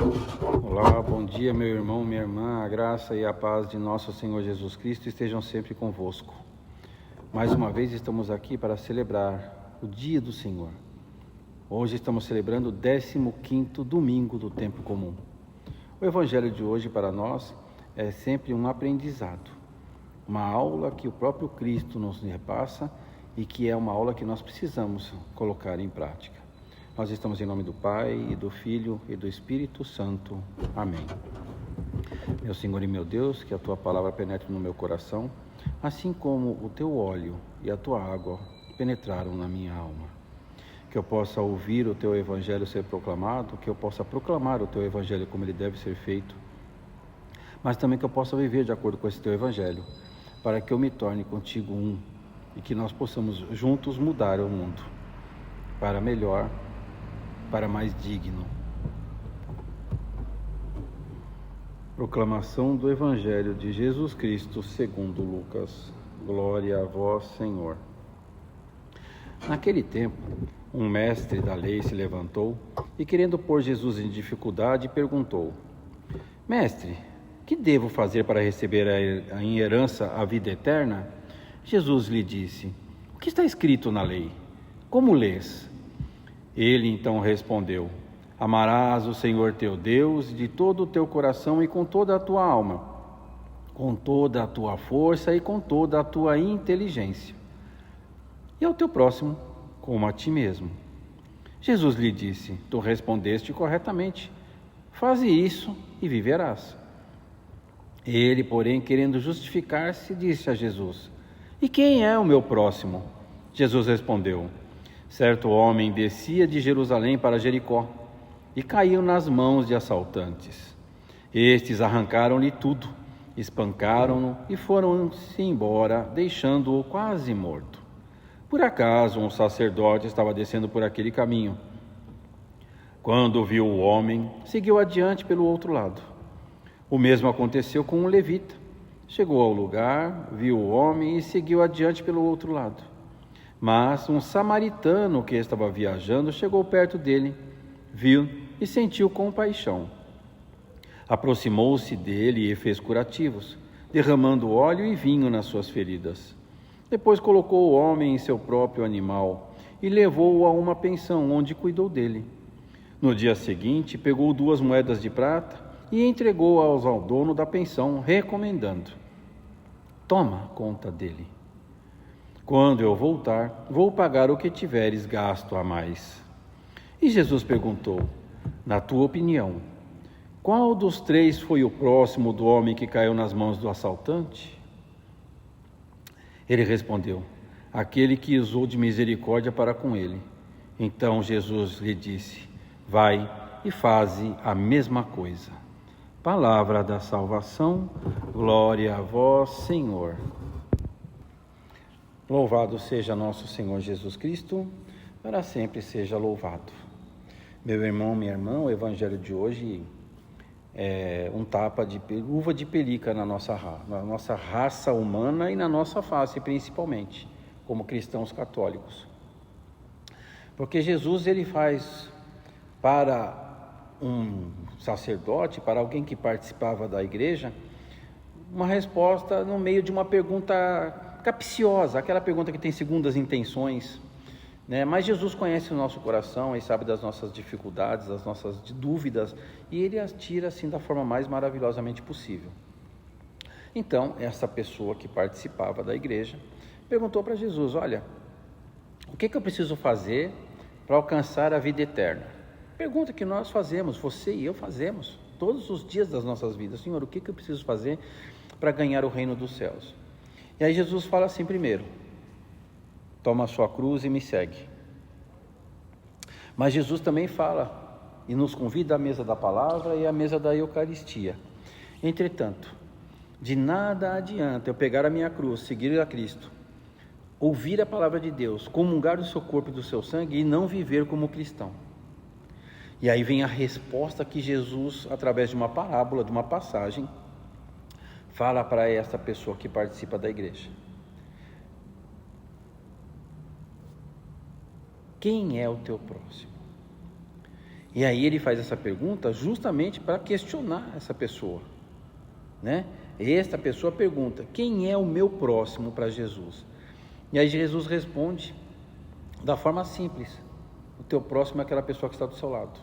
Olá, bom dia, meu irmão, minha irmã. A graça e a paz de nosso Senhor Jesus Cristo estejam sempre convosco. Mais uma vez estamos aqui para celebrar o dia do Senhor. Hoje estamos celebrando o 15º domingo do tempo comum. O evangelho de hoje para nós é sempre um aprendizado, uma aula que o próprio Cristo nos repassa e que é uma aula que nós precisamos colocar em prática. Nós estamos em nome do Pai, e do Filho, e do Espírito Santo. Amém. Meu Senhor e meu Deus, que a Tua palavra penetre no meu coração, assim como o Teu óleo e a Tua água penetraram na minha alma. Que eu possa ouvir o Teu Evangelho ser proclamado, que eu possa proclamar o Teu Evangelho como ele deve ser feito, mas também que eu possa viver de acordo com esse Teu Evangelho, para que eu me torne contigo um, e que nós possamos juntos mudar o mundo, para melhor, para mais digno. Proclamação do Evangelho de Jesus Cristo segundo Lucas. Glória a vós, Senhor. Naquele tempo, um mestre da lei se levantou e, querendo pôr Jesus em dificuldade, perguntou: Mestre, que devo fazer para receber em herança a vida eterna? Jesus lhe disse: O que está escrito na lei? Como lês? Ele então respondeu: Amarás o Senhor teu Deus de todo o teu coração e com toda a tua alma, com toda a tua força e com toda a tua inteligência, e ao teu próximo como a ti mesmo. Jesus lhe disse: Tu respondeste corretamente. Faze isso e viverás. Ele, porém, querendo justificar-se, disse a Jesus: E quem é o meu próximo? Jesus respondeu: Certo homem descia de Jerusalém para Jericó e caiu nas mãos de assaltantes. Estes arrancaram-lhe tudo, espancaram-no e foram-se embora, deixando-o quase morto. Por acaso um sacerdote estava descendo por aquele caminho. Quando viu o homem, seguiu adiante pelo outro lado. O mesmo aconteceu com um levita. Chegou ao lugar, viu o homem e seguiu adiante pelo outro lado. Mas um samaritano que estava viajando chegou perto dele, viu e sentiu compaixão. Aproximou-se dele e fez curativos, derramando óleo e vinho nas suas feridas. Depois colocou o homem em seu próprio animal e levou-o a uma pensão, onde cuidou dele. No dia seguinte, pegou 2 moedas de prata e entregou-as ao dono da pensão, recomendando: Toma conta dele. Quando eu voltar, vou pagar o que tiveres gasto a mais. E Jesus perguntou: Na tua opinião, qual dos 3 foi o próximo do homem que caiu nas mãos do assaltante? Ele respondeu: Aquele que usou de misericórdia para com ele. Então Jesus lhe disse: Vai e faze a mesma coisa. Palavra da salvação, glória a vós, Senhor. Louvado seja nosso Senhor Jesus Cristo, para sempre seja louvado. Meu irmão, minha irmã, o evangelho de hoje é um tapa de luva de pelica na nossa raça humana e na nossa face, principalmente, como cristãos católicos. Porque Jesus, ele faz para um sacerdote, para alguém que participava da igreja, uma resposta no meio de uma pergunta capciosa, aquela pergunta que tem segundas intenções, né? Mas Jesus conhece o nosso coração e sabe das nossas dificuldades, das nossas dúvidas, e ele as tira assim da forma mais maravilhosamente possível. Então, essa pessoa que participava da igreja perguntou para Jesus: Olha, o que eu preciso fazer para alcançar a vida eterna? Pergunta que nós fazemos, você e eu fazemos todos os dias das nossas vidas. Senhor, o que eu preciso fazer para ganhar o reino dos céus? E aí Jesus fala assim primeiro: toma a sua cruz e me segue. Mas Jesus também fala e nos convida à mesa da palavra e à mesa da Eucaristia. Entretanto, de nada adianta eu pegar a minha cruz, seguir a Cristo, ouvir a palavra de Deus, comungar do seu corpo e do seu sangue e não viver como cristão. E aí vem a resposta que Jesus, através de uma parábola, de uma passagem, fala para essa pessoa que participa da igreja: Quem é o teu próximo? E aí ele faz essa pergunta justamente para questionar essa pessoa, né? Esta pessoa pergunta: quem é o meu próximo para Jesus? E aí Jesus responde da forma simples: o teu próximo é aquela pessoa que está do seu lado.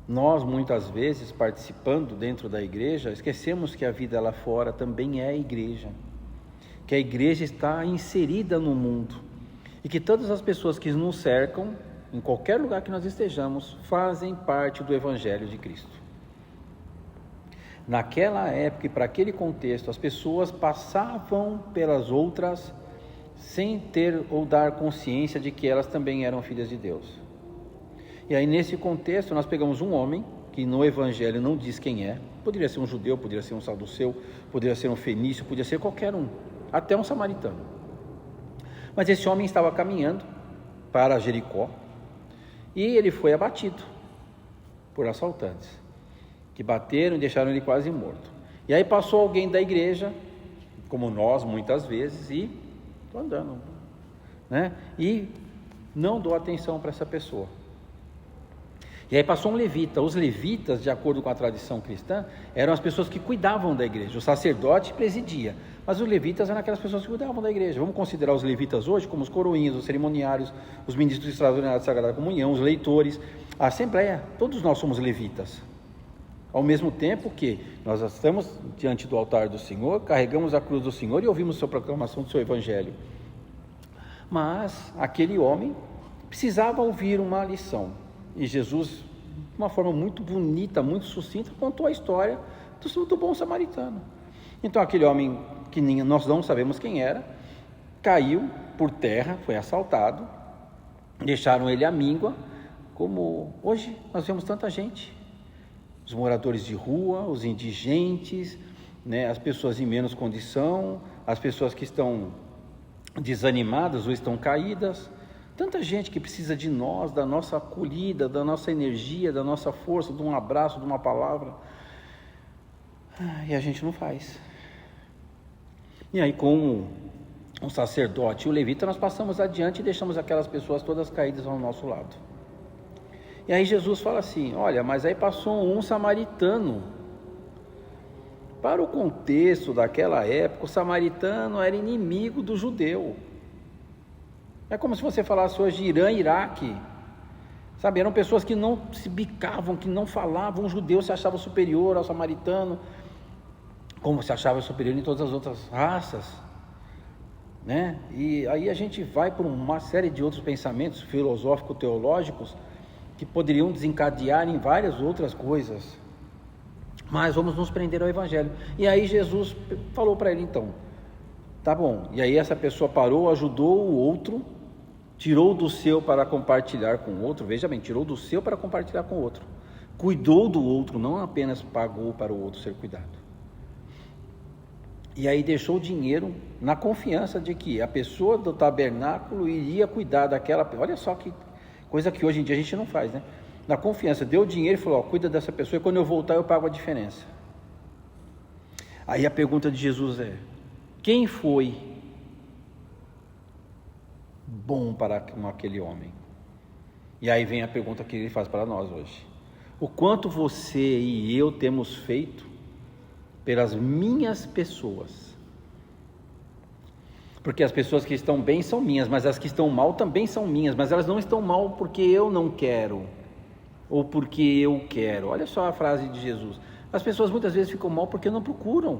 Nós muitas vezes, participando dentro da igreja, esquecemos que a vida lá fora também é a igreja, que a igreja está inserida no mundo e que todas as pessoas que nos cercam, em qualquer lugar que nós estejamos, fazem parte do Evangelho de Cristo. Naquela época e para aquele contexto, as pessoas passavam pelas outras sem ter ou dar consciência de que elas também eram filhas de Deus. E aí nesse contexto nós pegamos um homem, que no Evangelho não diz quem é, poderia ser um judeu, poderia ser um saduceu, poderia ser um fenício, poderia ser qualquer um, até um samaritano. Mas esse homem estava caminhando para Jericó, e ele foi abatido por assaltantes, que bateram e deixaram ele quase morto. E aí passou alguém da igreja, como nós muitas vezes, e estou andando, né? E não dou atenção para essa pessoa. E aí passou um levita. Os levitas, de acordo com a tradição cristã, eram as pessoas que cuidavam da igreja. O sacerdote presidia, mas os levitas eram aquelas pessoas que cuidavam da igreja. Vamos considerar os levitas hoje como os coroinhas, os cerimoniários, os ministros extraordinários da Sagrada Comunhão, os leitores, a Assembleia. Todos nós somos levitas. Ao mesmo tempo que nós estamos diante do altar do Senhor, carregamos a cruz do Senhor e ouvimos a sua proclamação do seu Evangelho. Mas aquele homem precisava ouvir uma lição. E Jesus, de uma forma muito bonita, muito sucinta, contou a história do bom samaritano. Então aquele homem, que nós não sabemos quem era, caiu por terra, foi assaltado, deixaram ele à míngua, como hoje nós vemos tanta gente. Os moradores de rua, os indigentes, né, as pessoas em menos condição, as pessoas que estão desanimadas ou estão caídas. Tanta gente que precisa de nós, da nossa acolhida, da nossa energia, da nossa força, de um abraço, de uma palavra. E a gente não faz. E aí, com o sacerdote e o levita, nós passamos adiante e deixamos aquelas pessoas todas caídas ao nosso lado. E aí Jesus fala assim: olha, mas aí passou um samaritano. Para o contexto daquela época, o samaritano era inimigo do judeu. É como se você falasse hoje de Irã e Iraque, sabe? Eram pessoas que não se bicavam, que não falavam. O judeu se achava superior ao samaritano, como se achava superior em todas as outras raças, né? E aí a gente vai por uma série de outros pensamentos filosófico-teológicos que poderiam desencadear em várias outras coisas, mas vamos nos prender ao Evangelho. E aí Jesus falou para ele: então, tá bom. E aí essa pessoa parou, ajudou o outro, tirou do seu para compartilhar com o outro. Veja bem, tirou do seu para compartilhar com o outro, cuidou do outro, não apenas pagou para o outro ser cuidado. E aí deixou o dinheiro na confiança de que a pessoa do tabernáculo iria cuidar daquela. Olha só que coisa que hoje em dia a gente não faz, né? Na confiança, deu o dinheiro e falou: ó, cuida dessa pessoa, e quando eu voltar eu pago a diferença. Aí a pergunta de Jesus é: quem foi bom para aquele homem? E aí vem a pergunta que ele faz para nós hoje: o quanto você e eu temos feito pelas minhas pessoas? Porque as pessoas que estão bem são minhas, mas as que estão mal também são minhas, mas elas não estão mal porque eu não quero, ou porque eu quero. Olha só a frase de Jesus: as pessoas muitas vezes ficam mal porque não procuram.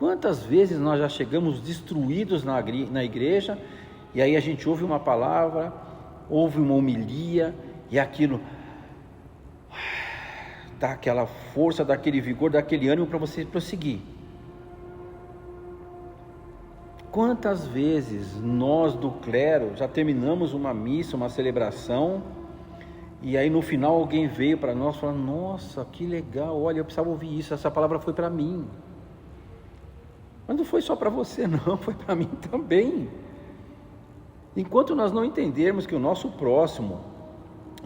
Quantas vezes nós já chegamos destruídos na igreja, e aí a gente ouve uma palavra, ouve uma homilia, e aquilo dá aquela força, dá aquele vigor, dá aquele ânimo para você prosseguir. Quantas vezes nós do clero já terminamos uma missa, uma celebração, e aí no final alguém veio para nós e falou: nossa, que legal, olha, eu precisava ouvir isso, essa palavra foi para mim. Mas não foi só para você não, foi para mim também. Enquanto nós não entendermos que o nosso próximo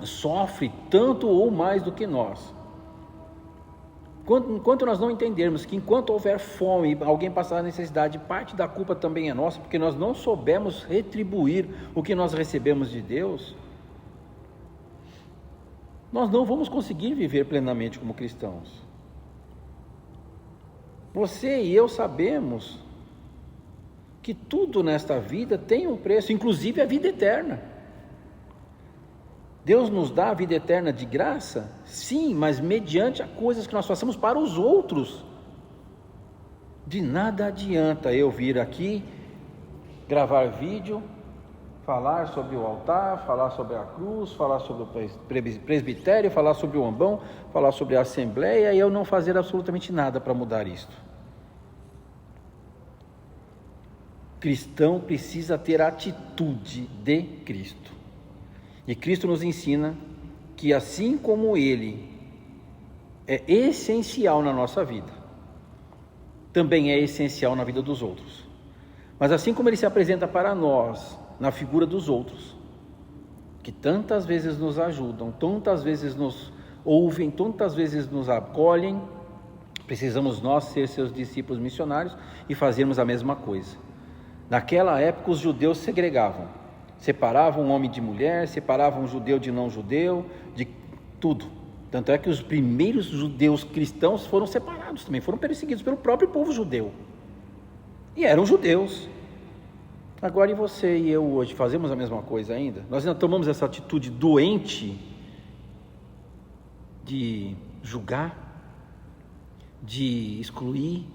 sofre tanto ou mais do que nós, Enquanto nós não entendermos que enquanto houver fome, alguém passar necessidade, parte da culpa também é nossa, porque nós não soubemos retribuir o que nós recebemos de Deus, nós não vamos conseguir viver plenamente como cristãos. Você e eu sabemos que tudo nesta vida tem um preço, inclusive a vida eterna. Deus nos dá a vida eterna de graça? Sim, mas mediante as coisas que nós façamos para os outros. De nada adianta eu vir aqui, gravar vídeo, falar sobre o altar, falar sobre a cruz, falar sobre o presbitério, falar sobre o ambão, falar sobre a assembleia, e eu não fazer absolutamente nada para mudar isto. Cristão precisa ter a atitude de Cristo. E Cristo nos ensina que assim como Ele é essencial na nossa vida, também é essencial na vida dos outros. Mas assim como Ele se apresenta para nós na figura dos outros, que tantas vezes nos ajudam, tantas vezes nos ouvem, tantas vezes nos acolhem, precisamos nós ser seus discípulos missionários e fazermos a mesma coisa. Naquela época os judeus segregavam. Separavam um homem de mulher, separavam um judeu de não judeu, de tudo. Tanto é que os primeiros judeus cristãos foram separados também, foram perseguidos pelo próprio povo judeu. E eram judeus. Agora e você e eu hoje fazemos a mesma coisa ainda? Nós ainda tomamos essa atitude doente de julgar, de excluir,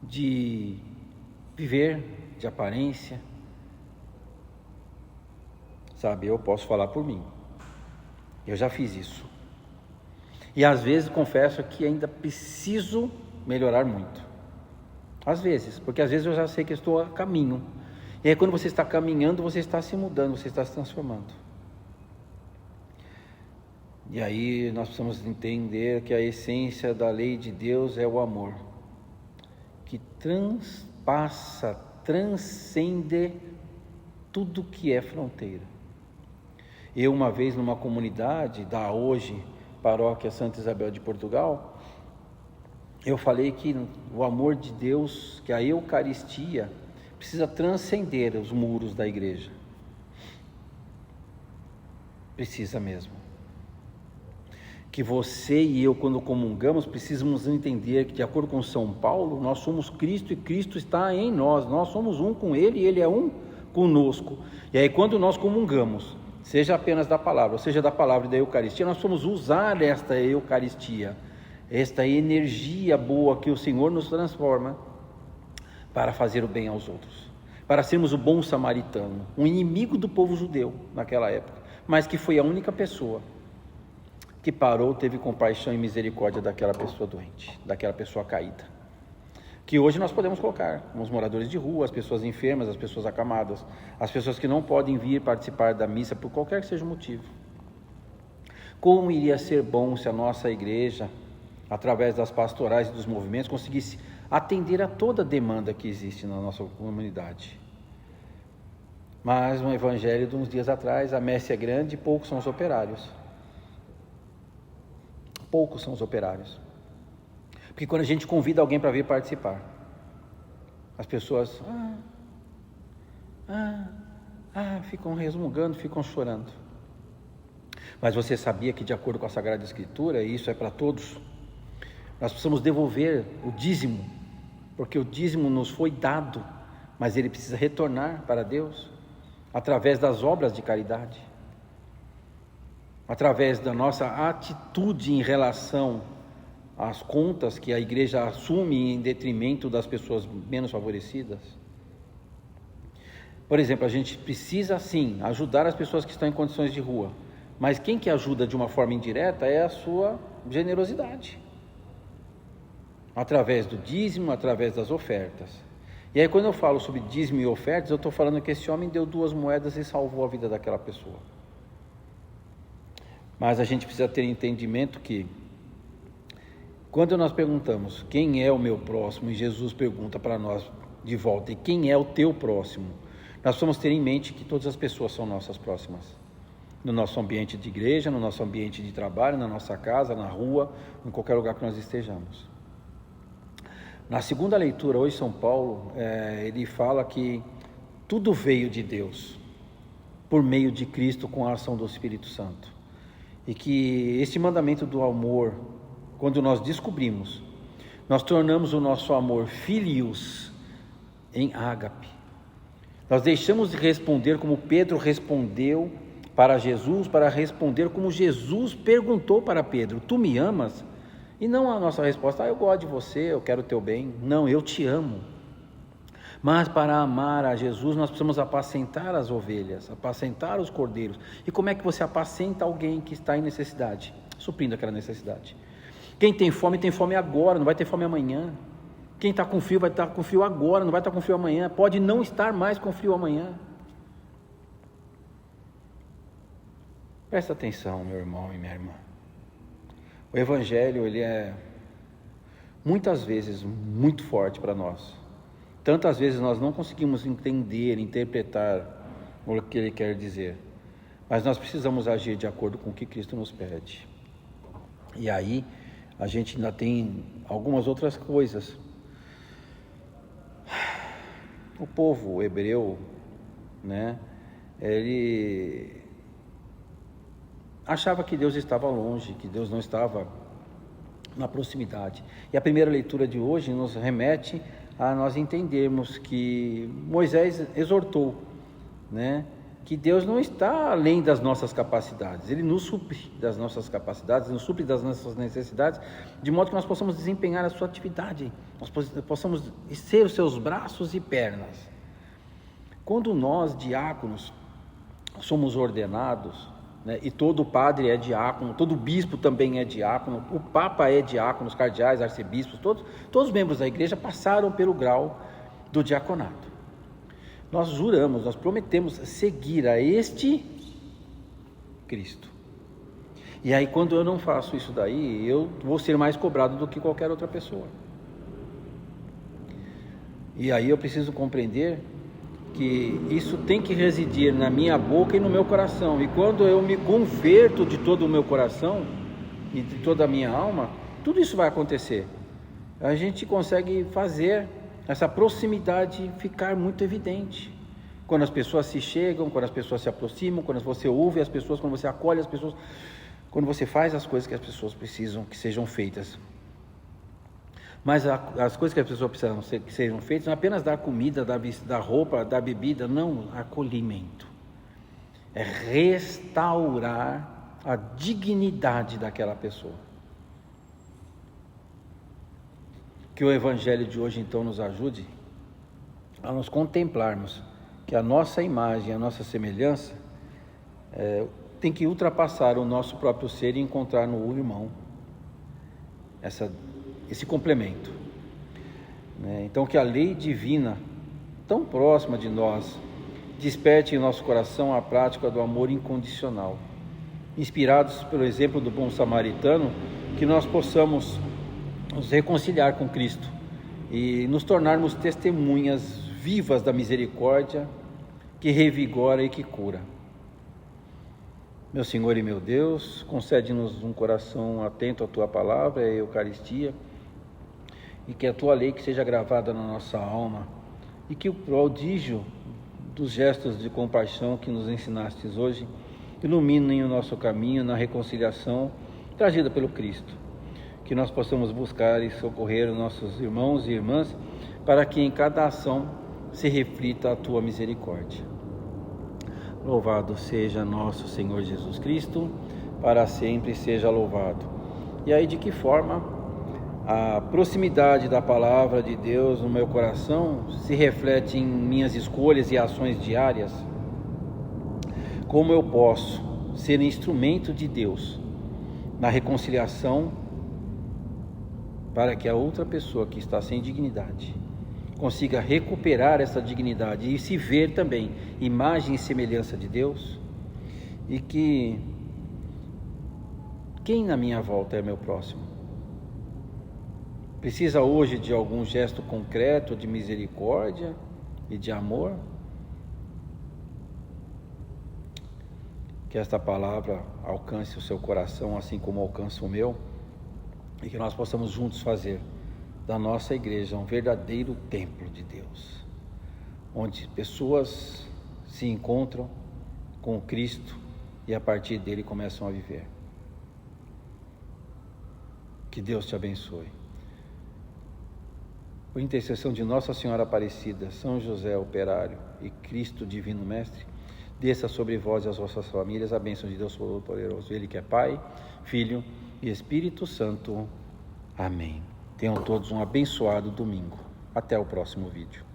de viver de aparência. Sabe, eu posso falar por mim, eu já fiz isso, e às vezes confesso que ainda preciso melhorar muito, às vezes, porque às vezes eu já sei que estou a caminho, e aí quando você está caminhando, você está se mudando, você está se transformando, e aí nós precisamos entender que a essência da lei de Deus é o amor, que transcende tudo que é fronteira. Eu uma vez numa comunidade da hoje paróquia Santa Isabel de Portugal, eu falei que o amor de Deus, que a Eucaristia precisa transcender os muros da igreja. Precisa mesmo. Que você e eu, quando comungamos, precisamos entender que, de acordo com São Paulo, nós somos Cristo e Cristo está em nós. Nós somos um com Ele e Ele é um conosco. E aí quando nós comungamos, seja apenas da palavra, ou seja da palavra e da Eucaristia, nós vamos usar esta Eucaristia, esta energia boa que o Senhor nos transforma para fazer o bem aos outros, para sermos o bom samaritano, um inimigo do povo judeu naquela época, mas que foi a única pessoa que parou, teve compaixão e misericórdia daquela pessoa doente, daquela pessoa caída, que hoje nós podemos colocar os moradores de rua, as pessoas enfermas, as pessoas acamadas, as pessoas que não podem vir participar da missa por qualquer que seja o motivo. Como iria ser bom se a nossa igreja, através das pastorais e dos movimentos, conseguisse atender a toda a demanda que existe na nossa comunidade. Mas no evangelho de uns dias atrás, a messe é grande e poucos são os operários. Poucos são os operários. Porque quando a gente convida alguém para vir participar, as pessoas ficam resmungando, ficam chorando. Mas você sabia que, de acordo com a Sagrada Escritura, e isso é para todos, nós precisamos devolver o dízimo, porque o dízimo nos foi dado, mas ele precisa retornar para Deus, através das obras de caridade, através da nossa atitude em relação às contas que a igreja assume em detrimento das pessoas menos favorecidas. Por exemplo, a gente precisa sim ajudar as pessoas que estão em condições de rua, mas quem que ajuda de uma forma indireta é a sua generosidade, através do dízimo, através das ofertas. E aí quando eu falo sobre dízimo e ofertas, eu estou falando que esse homem deu 2 moedas e salvou a vida daquela pessoa. Mas a gente precisa ter entendimento que, quando nós perguntamos quem é o meu próximo, e Jesus pergunta para nós de volta, e quem é o teu próximo, nós precisamos ter em mente que todas as pessoas são nossas próximas, no nosso ambiente de igreja, no nosso ambiente de trabalho, na nossa casa, na rua, em qualquer lugar que nós estejamos. Na segunda leitura, hoje São Paulo, ele fala que tudo veio de Deus, por meio de Cristo, com a ação do Espírito Santo. E que esse mandamento do amor, quando nós descobrimos, nós tornamos o nosso amor filius em ágape. Nós deixamos de responder como Pedro respondeu para Jesus, para responder como Jesus perguntou para Pedro: tu me amas? E não a nossa resposta: eu gosto de você, eu quero o teu bem. Não, eu te amo. Mas para amar a Jesus nós precisamos apacentar as ovelhas, apacentar os cordeiros. E como é que você apacenta alguém que está em necessidade? Suprindo aquela necessidade. Quem tem fome agora, não vai ter fome amanhã. Quem está com frio vai estar com frio agora, não vai estar com frio amanhã. Pode não estar mais com frio amanhã. Presta atenção, meu irmão e minha irmã. O Evangelho, ele é muitas vezes muito forte para nós. Tantas vezes nós não conseguimos entender, interpretar o que ele quer dizer. Mas nós precisamos agir de acordo com o que Cristo nos pede. E aí, a gente ainda tem algumas outras coisas. O povo hebreu, ele achava que Deus estava longe, que Deus não estava na proximidade. E a primeira leitura de hoje nos remete a nós entendermos que Moisés exortou, que Deus não está além das nossas capacidades. Ele nos supre das nossas capacidades, nos supre das nossas necessidades, de modo que nós possamos desempenhar a sua atividade, nós possamos ser os seus braços e pernas. Quando nós, diáconos, somos ordenados, e todo padre é diácono, todo bispo também é diácono, o Papa é diácono, os cardeais, arcebispos, todos os membros da igreja passaram pelo grau do diaconato. Nós juramos, nós prometemos seguir a este Cristo. E aí, quando eu não faço isso daí, eu vou ser mais cobrado do que qualquer outra pessoa. E aí eu preciso compreender que isso tem que residir na minha boca e no meu coração. E quando eu me converto de todo o meu coração e de toda a minha alma, tudo isso vai acontecer. A gente consegue fazer essa proximidade ficar muito evidente. Quando as pessoas se chegam, quando as pessoas se aproximam, quando você ouve as pessoas, quando você acolhe as pessoas, quando você faz as coisas que as pessoas precisam que sejam feitas. Mas as coisas que as pessoas precisam que sejam feitas não é apenas dar comida, dar roupa, dar bebida, não, acolhimento. É restaurar a dignidade daquela pessoa. Que o Evangelho de hoje então nos ajude a nos contemplarmos que a nossa imagem, a nossa semelhança tem que ultrapassar o nosso próprio ser e encontrar no irmão esse complemento. Então que a lei divina, tão próxima de nós, desperte em nosso coração a prática do amor incondicional. Inspirados pelo exemplo do bom samaritano, que nós possamos nos reconciliar com Cristo e nos tornarmos testemunhas vivas da misericórdia que revigora e que cura. Meu Senhor e meu Deus, concede-nos um coração atento à Tua palavra, à Eucaristia, e que a Tua lei que seja gravada na nossa alma, e que o prodígio dos gestos de compaixão que nos ensinastes hoje iluminem o nosso caminho na reconciliação trazida pelo Cristo. Que nós possamos buscar e socorrer os nossos irmãos e irmãs, para que em cada ação se reflita a Tua misericórdia. Louvado seja nosso Senhor Jesus Cristo, para sempre seja louvado. E aí, de que forma a proximidade da palavra de Deus no meu coração se reflete em minhas escolhas e ações diárias? Como eu posso ser instrumento de Deus na reconciliação, para que a outra pessoa que está sem dignidade consiga recuperar essa dignidade e se ver também imagem e semelhança de Deus? E que quem na minha volta é meu próximo? Precisa hoje de algum gesto concreto de misericórdia e de amor? Que esta palavra alcance o seu coração, assim como alcança o meu, e que nós possamos juntos fazer da nossa igreja um verdadeiro templo de Deus, onde pessoas se encontram com Cristo e a partir dele começam a viver. Que Deus te abençoe. Por intercessão de Nossa Senhora Aparecida, São José Operário e Cristo Divino Mestre, desça sobre vós e as vossas famílias a bênção de Deus Todo-Poderoso, Ele que é Pai, Filho e Espírito Santo. Amém. Tenham todos um abençoado domingo. Até o próximo vídeo.